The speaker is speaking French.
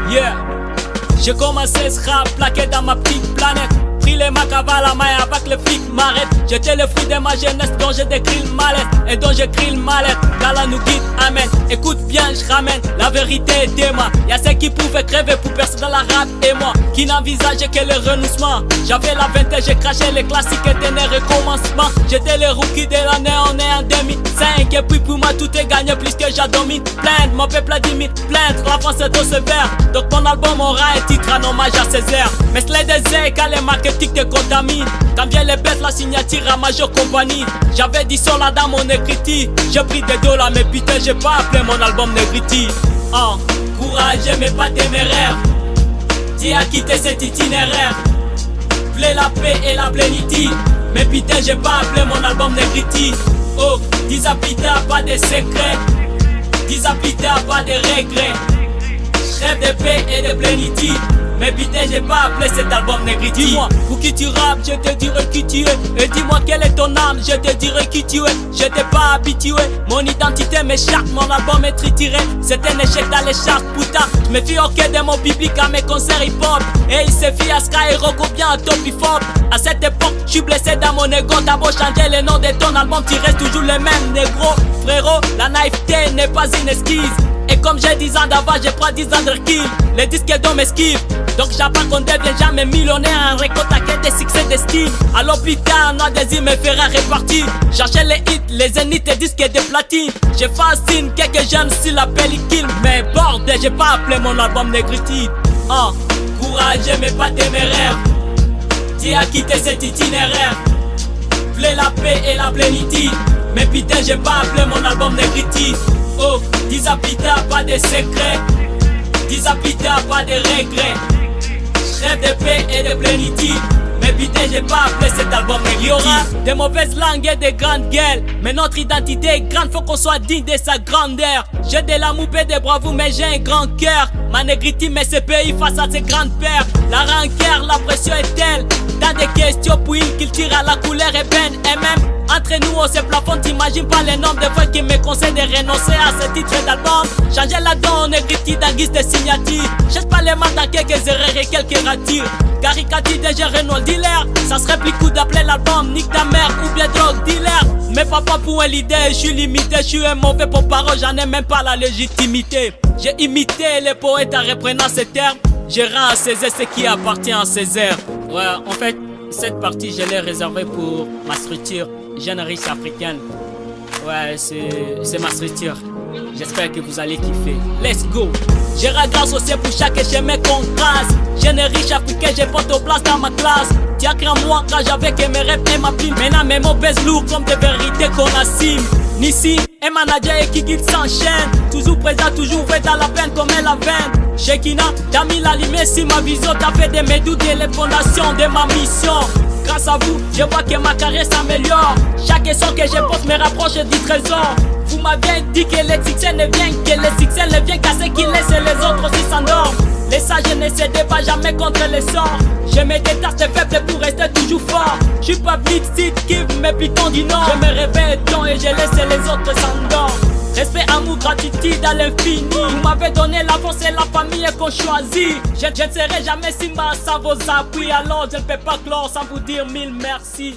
Yeah, j'ai commencé ce rap plaqué dans ma petite planète. Pris les macs à la main avec les flics m'arrêtent. J'étais le fruit de ma jeunesse dont j'ai décrit le mal-être et dont j'écris le mal-être. Qu'Allah nous guide, amen. Écoute bien, je ramène la vérité et témoin. Y'a ceux qui pouvaient crever pour percer dans la rap et moi qui n'envisageais que le renoncement. J'avais la vingtaine, j'ai craché les classiques et des recommencement. J'étais le rookie de l'année, on est en 2005. Et puis pour moi tout est gagné plus que j'adomine. Plainte, mon peuple a 10 000 plaintes. La France est trop sévère. Donc mon album aura un titre en hommage à Césaire. Mais c'est les déserts quand les marketing te contamine. Quand vient les bêtes, la signature à Major Compagnie. J'avais 10 sols là dans mon écriture. J'ai pris des dollars mais putain j'ai pas appelé mon album Negriti. Courageux mais pas téméraire. Tu as quitté cet itinéraire. Voulais la paix et la plénitude. Mais putain j'ai pas appelé mon album Negriti. Oh, disapita pas de secrets. Disapita pas de regrets. Rêve de paix et de plénitude. Mais putain j'ai pas appelé cet album Negriti. Dis-moi pour qui tu rappes, je te dirai qui tu es. Et dis-moi quelle est ton âme, je te dirai qui tu es. Je t'ai pas habitué, mon identité m'échappe. Mon album est trituré, c'est un échec dans les charts. Putain, je me fie au quai de mon public à mes concerts hip-hop. Et il se fie à Sky et Rogo bien à top hip-hop. À cette époque, je suis blessé dans mon ego. T'as beau changer le nom de ton album, tu restes toujours le même négro. Frérot, la naïveté n'est pas une esquisse. Et comme j'ai 10 ans d'avant, j'ai pas 10 ans de recul. Les disques d'on m'esquivent. Donc j'apprends qu'on devient jamais millionnaire en récoltant des succès d'estime. Alors plus tard, on a des hymnes me fera répartir. Chercher les hits, les zéniths et disques de platine. Je fascine quelques jeunes sur la pellicule. Mais bordel, j'ai pas appelé mon album Negriti. Courageux mais pas téméraire. Tu as quitté cet itinéraire. Voulais la paix et la plénitude. Mais putain j'ai pas appelé mon album Negriti. Oh, disapita pas de secrets. Disapita pas de regrets. Rêve de paix et de plénitude. Mais putain j'ai pas appelé cet album Negriti. Il y aura des mauvaises langues et des grandes gueules. Mais notre identité est grande, faut qu'on soit digne de sa grandeur. J'ai de l'amour et des bravos mais j'ai un grand cœur. Ma Negriti met ce pays face à ses grandes pères. La rancœur, la pression est telle. T'as des questions pour une qu'il tire à la couleur ébène. Et même entre nous on se plafonne, t'imagines pas le nombre de fois qui me conseillent de renoncer à ce titre d'album. Changer la donne, Negriti dans guise de signature. Cherche pas les mains dans quelques erreurs et quelques ratures. Caricature de Jean Renault dealer. Ça serait plus cool d'appeler l'album Nique ta mère ou bien drogue dealer. Mais papa pour un leader, je suis limité. Je suis un mauvais porte-parole, j'en ai même pas la légitimité. J'ai imité les poètes en reprenant ces termes. Je rends à Césaire ce qui appartient à Césaire. Ouais, en fait, cette partie je l'ai réservée pour ma structure jeune riche africaine. Ouais, c'est ma structure. J'espère que vous allez kiffer. Let's go. Je regarde aussi pour chaque chemin qu'on trace. Jeune riche africain, j'ai pas de place dans ma classe. Tu as cru en moi quand j'avais que mes rêves et ma plume. Maintenant mes mots pèsent lourd comme des vérités qu'on assume. Nissi, un manager et qui guide s'enchaîne. Toujours présent, toujours vrai dans la peine comme elle a veine. Shekina, t'as mis la lumière sur ma vision. T'as fait des mes doutes et les fondations de ma mission. Grâce à vous, je vois que ma carrière s'améliore. Chaque son que je pose me rapproche du trésor. Vous m'avez dit que les succès ne viennent, qu'à ceux qui laissent les autres aussi s'endorment. Les sages ne se débattent jamais contre les sorts. Je me détache des faibles pour rester toujours fort. Je suis pas vite qui me pitons du nord. Je me réveille tôt et je laisse les autres s'endorment. Respect, amour, gratitude à l'infini. Vous m'avez donné la force et la famille qu'on choisit. Je ne serai jamais Simba sans vos appuis. Alors je ne peux pas clore sans vous dire mille merci.